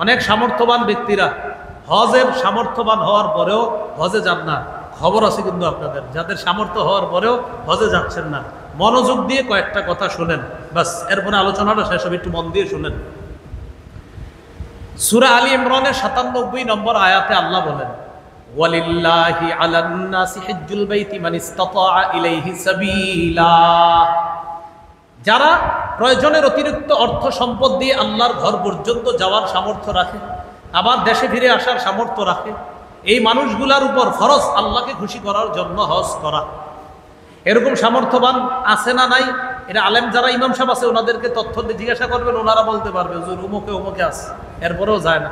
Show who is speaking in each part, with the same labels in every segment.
Speaker 1: অনেক সামর্থ্যবান ব্যক্তিরা হজের সামর্থ্যবান হওয়ার পরেও হজে যান না। খবর আছে কিন্তু আপনাদের, যাদের সামর্থ্য হওয়ার পরেও হজে যাচ্ছেন না, মনোযোগ দিয়ে কয়েকটা কথা শুনেন, বাস এরপরে আলোচনাটা শেষ হবে, একটু মন দিয়ে শুনেন। সূরা আলী ইমরানের ৯৭ নম্বর আয়াতে আল্লাহ বলেন, ওয়ালিল্লাহি আলান নাসি হিজ্জুল বাইতি মান ইসতাতা ইলাইহি সাবিলা। যারা প্রয়োজনের অতিরিক্ত অর্থ সম্পদ দিয়ে আল্লাহর ঘর পর্যন্ত যাওয়ার সামর্থ্য রাখে, আবার দেশে ফিরে আসার সামর্থ্য রাখে, এই মানুষগুলার উপর ফরজ আল্লাহকে খুশি করার জন্য হজ করা। এরকম সামর্থ্যবান আছে না নাই? এটা আলেম যারা ইমাম সাহেব আছে ওনাদেরকে তথ্য দিয়ে জিজ্ঞাসা করবেন, ওনারা বলতে পারবে হুজুর অমুকে অমুকে আছে, এরপরেও যায় না।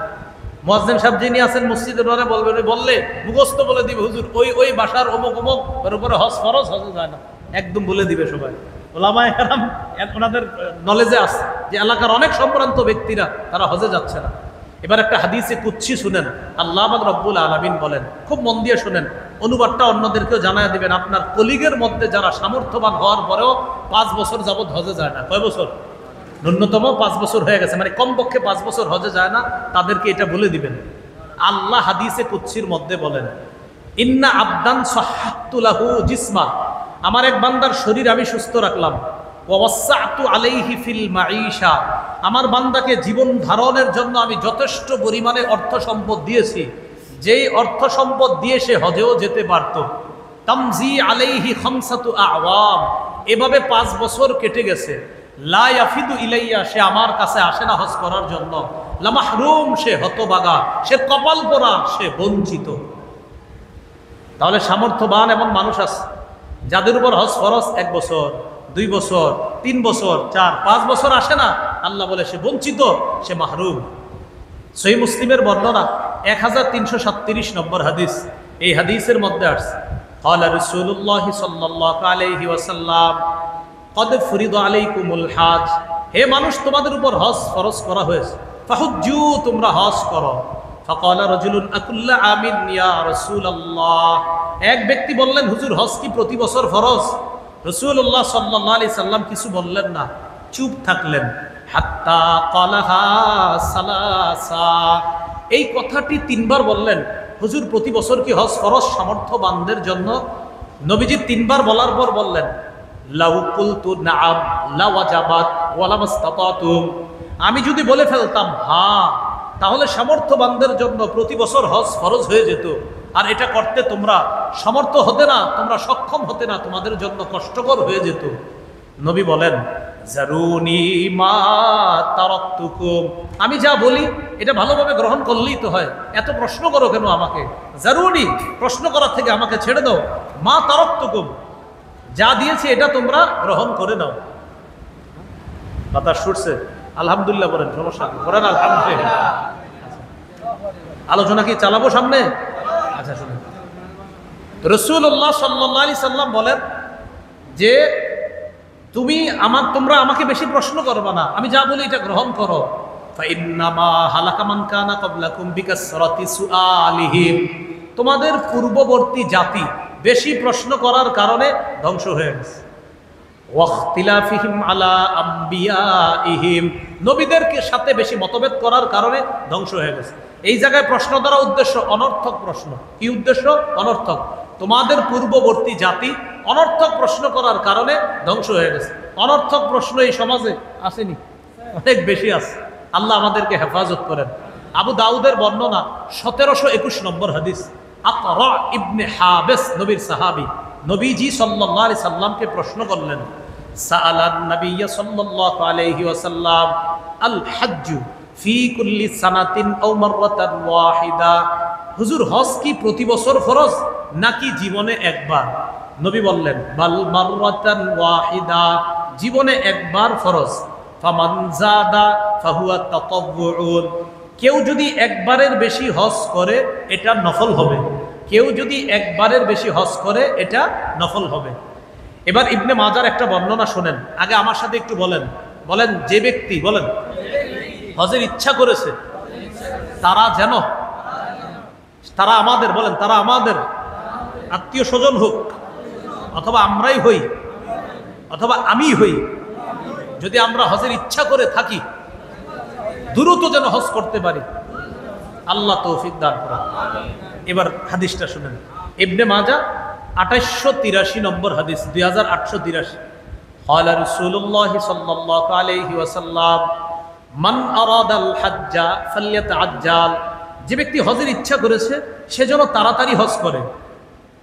Speaker 1: মুয়াজ্জিন সাহেব যিনি আছেন মসজিদে, ওনারা বলবেন, বললে মুখস্থ বলে দিবে হুজুর ওই বাসার অমুক অমুক, ওর উপরে হজ ফরজ, হজে যায় না, একদম বলে দিবে সবাই। ওলামায়ে কেরাম ওনাদের নলেজে আছে যে এলাকার অনেক সম্ভ্রান্ত ব্যক্তিরা তারা হজে যাচ্ছে না। এবার একটা হাদিসে কুদসি শুনেন, আল্লাহ পাক রব্বুল আলামিন বলেন, খুব মন দিয়ে শুনেন, অনুবাদটা অন্যদেরকেও জানায় দিবেন। আপনার কলিগের মধ্যে যারা সামর্থ্যবান হওয়ার পরেও ৫ বছর যাবৎ হজে যায় না, কয় বছর? ন্যূনতম ৫ বছর হয়ে গেছে, মানে কমপক্ষে ৫ বছর হজে যায় না, তাদেরকে এটা বলে দিবেন। আল্লাহ হাদিসে কুদসির মধ্যে বলেন, ইন্না আবদান সাহহাতু লাহু জিসমা, আমার এক বান্দার শরীর আমি সুস্থ রাখলাম, ওয়াসাতু আলাইহি ফিল মাঈশা, আমার বান্দাকে জীবন ধারণের জন্য আমি যথেষ্ট পরিমাণে অর্থ সম্পদ দিয়েছি, যেই অর্থ সম্পদ দিয়ে সে হজেও যেতে পারত। তামজি আলাইহি খামসাতু আওয়াম, এভাবে ৫ বছর কেটে গেছে। লা ইয়াফিদু ইলাইয়া, সে আমার কাছে আসে না হজ করার জন্য। লা মাহরুম, সে হতবাগা, সে কপাল পোড়া, সে বঞ্চিত। তাহলে সামর্থ্যবান এমন মানুষ আছে যাদের উপর হজ ফরজ ১ বছর, ২ বছর, ৩ বছর, ৪, ৫ বছর আসে না, আল্লাহ বলে সে বঞ্চিত, সে মাহরুম। সহিহ মুসলিমের বর্ণনা ১৩৩৭ নম্বর হাদিস, এই হাদিসের মধ্যে আসছে, ক্বালা রাসূলুল্লাহ সাল্লাল্লাহু আলাইহি ওয়াসাল্লাম ক্বাদ ফুরিদা আলাইকুমুল হজ, হে মানুষ তোমাদের উপর হজ ফরজ করা হয়েছে, ফাহুজ্জু, তোমরা হজ করো। ফাকালা রাজুলুন আকুল্লা আমিন ইয়া রাসূলুল্লাহ, এক ব্যক্তি বললেন, হুজুর হজ কি প্রতি বছর ফরজ? রাসূলুল্লাহ সাল্লাল্লাহু আলাইহি সাল্লাম কিছু বললেন না, চুপ থাকলেন। হাত্তা ক্বালাহা সালাসা, এই কথাটি ৩ বার বললেন, হুজুর প্রতি বছর কি হজ ফরজ সামর্থ্যবানদের জন্য? নবীজি ৩ বার বলার পর বললেন, লাউ কুলতু নাআম লা ওয়াজাবাত ওয়া লা মাসতাতাতুম, আমি যদি বলে ফেলতাম হ্যাঁ, তাহলে সামর্থ্যবানদের জন্য প্রতি বছর হজ ফরজ হয়ে যেত, আর এটা করতে তোমরা সমর্থ হতে না, তোমরা সক্ষম হতে না, তোমাদের জন্য কষ্টকর হয়ে যেত। নবী বলেন, জারুনি মা তারাকতুকুম, আমি যা বলি এটা ভালোভাবে গ্রহণ করলেই তো হয়, এত প্রশ্ন করো কেন আমাকে? জারুনি, প্রশ্ন করার থেকে আমাকে ছেড়ে দাও। মা তারাকতুকুম, যা দিয়েছি এটা তোমরা গ্রহণ করে নাও। বাতাস ছুটছে, আলহামদুলিল্লাহ বলেন, সমস্যা করেন আলহামদুলিল্লাহ। আলোচনা কি চালাবো সামনে? আচ্ছা শুনুন, রাসূলুল্লাহ সাল্লাল্লাহু আলাইহি সাল্লাম বলেন যে তোমরা আমাকে বেশি প্রশ্ন করবা না, আমি যা বলি এটা গ্রহণ করো। ফাইন্নামা হালাকা মান কানা ক্বাবলাকুম বিকাসরাতি সুআলিহিম, তোমাদের পূর্ববর্তী জাতি বেশি প্রশ্ন করার কারণে ধ্বংস হয়ে গেছে। ওয়াখতিলাফিহিম আলা আম্বিয়াইহিম, নবীদেরকে সাথে বেশি মতভেদ করার কারণে ধ্বংস হয়ে গেছে। এই জায়গায় প্রশ্ন দ্বারা উদ্দেশ্য অনর্থক প্রশ্ন। কি উদ্দেশ্য? অনর্থক। তোমাদের পূর্ববর্তী জাতি অনর্থক প্রশ্ন করার কারণে ধ্বংস হয়ে গেছে। অনর্থক প্রশ্ন এই সমাজে আসেনি, অনেক বেশি আছে। আল্লাহ আমাদেরকে হেফাজত করেন। আবু দাউদের বর্ণনা ১৭২১ নম্বর হাদিস, আকরা ইবনে হাবেস নবীর সাহাবী, নবীজি সাল্লাল্লাহু আলাইহি সাল্লামকে প্রশ্ন করলেন, সাআলান নবিয়্য সাল্লাল্লাহু আলাইহি ওয়াসাল্লাম আল হজ্জু ফি কুল্লি সানাতিন আও মাররাতান ওয়াহিদা, হুজুর হজ কি প্রতি বছর ফরজ নাকি জীবনে একবার? নবী বললেন, বাল মাররাতান ওয়াহিদা, জীবনে একবার ফরজ। ফামান যাদা ফাহুয়া তাতাওউন, কেউ যদি একবারের বেশি হজ করে এটা নফল হবে, কেউ যদি একবারের বেশি হজ করে এটা নফল হবে। এবার ইবনে মাজার একটা বর্ণনা শোনেন, আগে আমার সাথে একটু বলেন, যে ব্যক্তি বলেন হজের ইচ্ছা করেছে তারা যেন, তারা আমাদের, বলেন তারা আমাদের আত্মীয় স্বজন হোক, অথবা আমরাই হই, অথবা আমি হই, যদি আমরা হজের ইচ্ছা করে থাকি, দ্রুত যেন হজ করতে পারি। আল্লাহ তৌফিক দান করেন। এবার হাদিসটা শুনেন, ইবনে মাজাহ 2883 নম্বর হাদিস, 2883। قال رسول الله صلى الله عليه وسلم من أراد الحج فليتعجل, যে ব্যক্তি হজের ইচ্ছা করেছে সে যেন তাড়াতাড়ি হজ করে।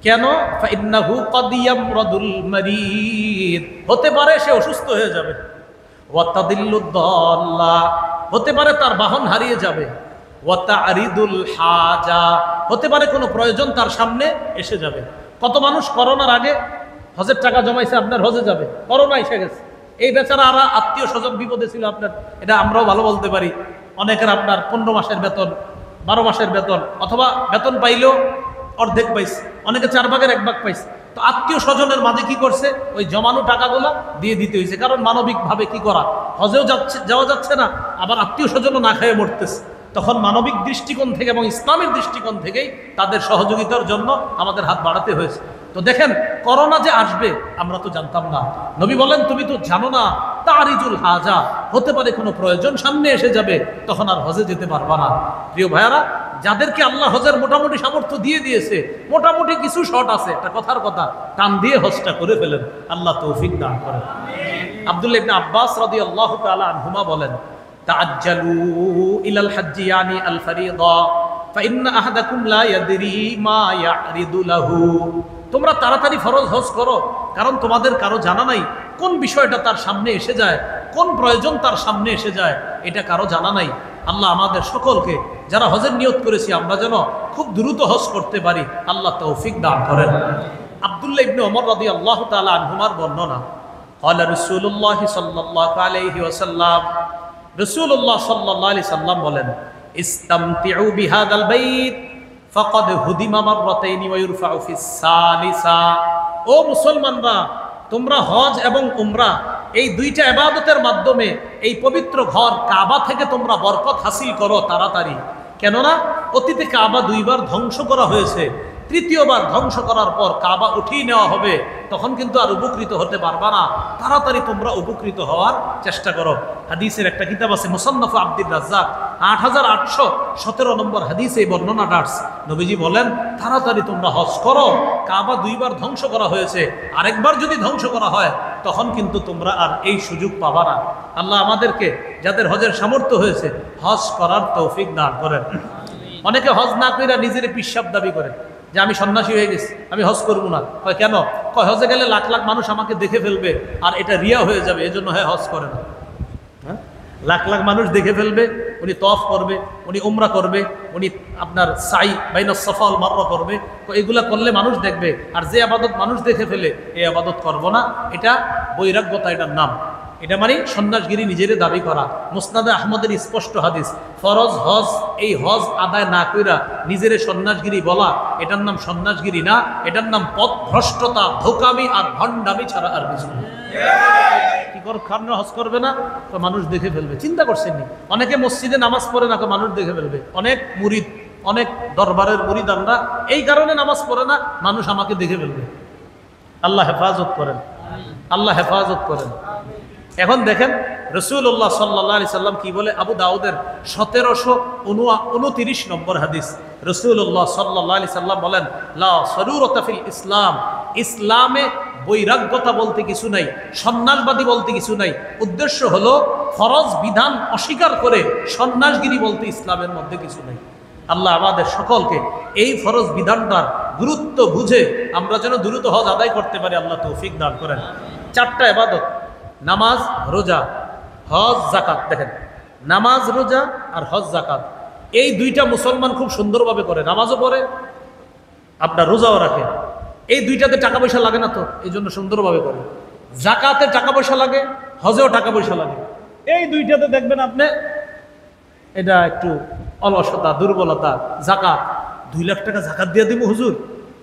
Speaker 1: কেন? فإنه قد يمرض المريض, হতে পারে সে অসুস্থ হয়ে যাবে। وتضل الضالة, হতে পারে তার বাহন হারিয়ে যাবে। ওয়াতারিদুল হাজা, হতে পারে কোনো প্রয়োজন তার সামনে এসে যাবে। কত মানুষ করোনার আগে হজের টাকা জমাইছে, আপনার হজে যাবে, করোনা এসে গেছে, এই বেচারা আর আত্মীয় স্বজন বিপদে ছিল আপনার, এটা আমরাও ভালো বলতে পারি। অনেকের আপনার 15 মাসের বেতন, 12 মাসের বেতন, অথবা বেতন পাইলেও অর্ধেক পাইছে, অনেকে 4 ভাগের 1 ভাগ পাইছে। তো আত্মীয় স্বজনের মাঝে কি করছে, ওই জমানো টাকাগুলো দিয়ে দিতে হয়েছে। কারণ মানবিকভাবে কি করা, হজেও যাওয়া যাচ্ছে না, আবার আত্মীয় স্বজনও না খেয়ে মরতেছে। তখন মানবিক দৃষ্টিকোণ থেকে এবং ইসলামের দৃষ্টিকোণ থেকেই তাদের সহযোগিতার জন্য আমাদের হাত বাড়াতে হয়েছে। তো দেখেন, করোনা যে আসবে আমরা তো জানতাম না। নবী বলেন তুমি তো জানো না, তারিজুল হাজা, হতে পারে কোনো প্রয়োজন সামনে এসে যাবে, তখন আর হজে যেতে পারবা না। প্রিয় ভাইয়ারা, যাদেরকে আল্লাহ হজের মোটামুটি সামর্থ্য দিয়ে দিয়েছে, মোটামুটি কিছু শর্ট আছে, একটা কথার কথা, টান দিয়ে হজটা করে ফেলেন, আল্লাহ তৌফিক দান করেন। আব্দুল্লাহ ইবনে আব্বাস রাদিয়াল্লাহু তাআলা আনহুমা বলেন, তাআজ্জালু ইলাল হজ্জি ইয়ানি আল ফরিদা ফাইন্না আহাদাকুম লা ইয়াদরি মা ইয়ারিদু লাহু, তোমরা তাড়াতাড়ি ফরজ হজ করো, কারণ তোমাদের কারো জানা নাই কোন বিষয়টা তার সামনে এসে যায়, কোন প্রয়োজন তার সামনে এসে যায়, এটা কারো জানা নাই। আল্লাহ আমাদের সকলকে যারা হজের নিয়ত করেছি আমরা যেন খুব দ্রুত হজ করতে পারি, আল্লাহ তৌফিক দান করেন। আব্দুল্লাহ ইবনে ওমর রাদিয়াল্লাহু তাআলা আনহুমার বর্ণনা, قال رسول الله صلى الله عليه وسلم, রাসূলুল্লাহ সাল্লাল্লাহু আলাইহি সাল্লাম বলেন, ইসতামতিউ বিহাদাল বাইত ফাকাদ হুদিমা মাররাতাইনি ওয়া ইরফাউ ফিস সালিসা, ও মুসলমানরা, তোমরা হজ এবং উমরা এই দুইটা ইবাদতের মাধ্যমে এই পবিত্র ঘর কাবা থেকে তোমরা বরকত হাসিল করো তাড়াতাড়ি। কেননা অতীতে কাবা 2 বার ধ্বংস করা হয়েছে, 3য়-বার ধ্বংস করার পর কাবা উঠিয়ে নেওয়া হবে, তখন কিন্তু আর উপকৃত হতে পারবা না। তাড়াতাড়ি তোমরা উপকৃত হওয়ার চেষ্টা করো। হাদিসের একটা কিতাব আছে মুসান্নাফ আব্দুর রাজ্জাক, 8817 নম্বর হাদিসে এই বর্ণনাটা আসছে। নবীজি বলেন, তাড়াতাড়ি তোমরা হজ করো, কাবা 2 বার ধ্বংস করা হয়েছে, আরেকবার যদি ধ্বংস করা হয় তখন কিন্তু তোমরা আর এই সুযোগ পাবা না। আল্লাহ আমাদেরকে, যাদের হজের সামর্থ্য হয়েছে, হজ করার তৌফিক দান করেন। অনেকে হজ না কইরা নিজের পিসাব দাবি করে যে আমি সন্ন্যাসী হয়ে গেছি, আমি হজ করবো না। কয় কেন? কয় হজে গেলে লাখ লাখ মানুষ আমাকে দেখে ফেলবে আর এটা রিয়া হয়ে যাবে, এজন্য হ্যাঁ হজ করে না। হ্যাঁ, লাখ লাখ মানুষ দেখে ফেলবে, উনি তওয়াফ করবে, উনি উমরা করবে, উনি আপনার সাই বাইনা সাফা ওয়াল মারওয়া করবে, তো এগুলা করলে মানুষ দেখবে, আর যে আবাদত মানুষ দেখে ফেলে এই আবাদত করবো না, এটা বৈরাগ্যতা, এটার নাম। এটা মানে সন্ন্যাসগিরি, নিজের দাবি করা। মুসনাদে আহমদের স্পষ্ট হাদিস, ফরজ হজ, এই হজ আদায় না কইরা নিজের সন্ন্যাসগিরি বলা, এটার নাম সন্ন্যাসগিরি না, এটার নাম পথভ্রষ্টতা, ধোকামি আর ভণ্ডামি ছাড়া আর কিছু না। কি কর খান হজ করবে না, তো মানুষ দেখে ফেলবে। চিন্তা করছেন নি? অনেকে মসজিদে নামাজ পড়ে না, তো মানুষ দেখে ফেলবে। অনেক মুরিদ, অনেক দরবারের মুরিদানরা এই কারণে নামাজ পড়ে না, মানুষ আমাকে দেখে ফেলবে। আল্লাহ হেফাজত করেন, আল্লাহ হেফাজত করেন। এখন দেখেন রাসূলুল্লাহ সাল্লাল্লাহু আলাইহি সাল্লাম কি বলে, আবু দাউদের 1729 নম্বর হাদিস। রাসূলুল্লাহ সাল্লাল্লাহু আলাইহি সাল্লাম বলেন, লা সরুরাতা ফিল ইসলাম, ইসলামে বৈরাগ্যতা বলতে কিছু নাই, সন্ন্যাসবাদী বলতে কিছু নাই। উদ্দেশ্য হলো ফরজ বিধান অস্বীকার করে সন্ন্যাসগিরি বলতে ইসলামের মধ্যে কিছু নাই। আল্লাহ আমাদের সকলকে এই ফরজ বিধানটার গুরুত্ব বুঝে আমরা যেন দ্রুত হজ আদায় করতে পারি, আল্লাহ তৌফিক দান করেন। 4টা ইবাদত, নামাজ, রোজা, হজ, যাকাত। দেখেন, নামাজ, রোজা আর হজ, যাকাত, এই 2টা মুসলমান খুব সুন্দরভাবে করে। নামাজও পড়ে, আপনার রোজাও রাখে। এই 2টাতে টাকা পয়সা লাগে না, তো এই জন্য সুন্দরভাবে করে। যাকাতে টাকা পয়সা লাগে, হজেও টাকা পয়সা লাগে। এই 2টাতে দেখবেন আপনি এটা একটু অলসতা, দুর্বলতা। যাকাত, 2 লাখ টাকা যাকাত দিয়ে দিব হুজুর,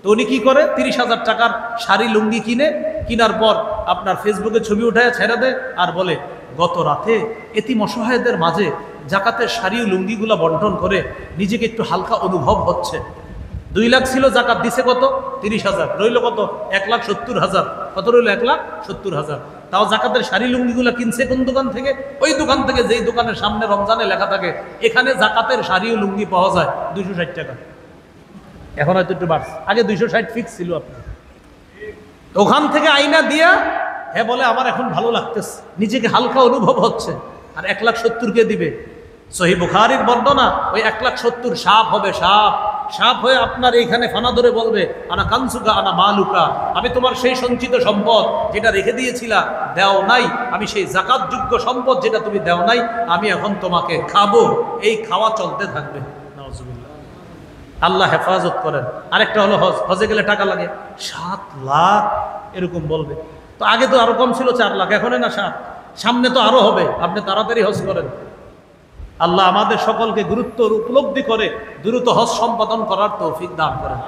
Speaker 1: তো উনি কি করে, 30,000 টাকার শাড়ি লুঙ্গি কিনে, কিনার পর আপনার ফেসবুকে ছবি উঠায় ছেড়ে দেয় আর বলে, গত রাতে এতিম অসহায়দের মাঝে জাকাতের শাড়ি ও লুঙ্গিগুলা বন্টন করে নিজেকে একটু হালকা অনুভব হচ্ছে। 2 লাখ ছিল, জাকাত দিছে কত? 30,000। রইল কত? 1,70,000। কত রইল? 1,70,000। তাও জাকাতের শাড়ি লুঙ্গিগুলো কিনছে কোন দোকান থেকে? ওই দোকান থেকে যেই দোকানের সামনে রমজানে লেখা থাকে এখানে জাকাতের শাড়ি ও লুঙ্গি পাওয়া যায় 260 টাকা। এখন হয়তো একটু বাড়ছে, আগে 260 ফিক্স ছিল। আপনার ওখান থেকে আইনা দিয়া হ্যাঁ বলে আমার এখন ভালো লাগতেছে, নিজেকে হালকা অনুভব হচ্ছে। আর 1,70,000 কে দিবে? সহিহ বুখারীর বর্ণনা, ওই 1,70,000 সাপ হবে, সাপ সাপ হয়ে আপনার এইখানে ফানা ধরে বলবে আনা কানসুকা আনা মালুকা, আমি তোমার সেই সঞ্চিত সম্পদ যেটা রেখে দিয়েছিলা, দেও নাই, আমি সেই জাকাতযোগ্য সম্পদ যেটা তুমি দেও নাই, আমি এখন তোমাকে খাবো। এই খাওয়া চলতে থাকবে। নাউজুবিল্লাহ, আল্লাহ হেফাজত করেন। আরেকটা হলো হজ, হজে গেলে টাকা লাগে 7 লাখ এরকম বলবে। তো আগে তো আরো কম ছিল 4 লাখ, এখন না 7, সামনে তো আরো হবে। আপনি তাড়াতাড়ি হজ করেন। আল্লাহ আমাদের সকলকে গুরুত্ব উপলব্ধি করে দ্রুত হজ সম্পাদন করার তৌফিক দান করেন।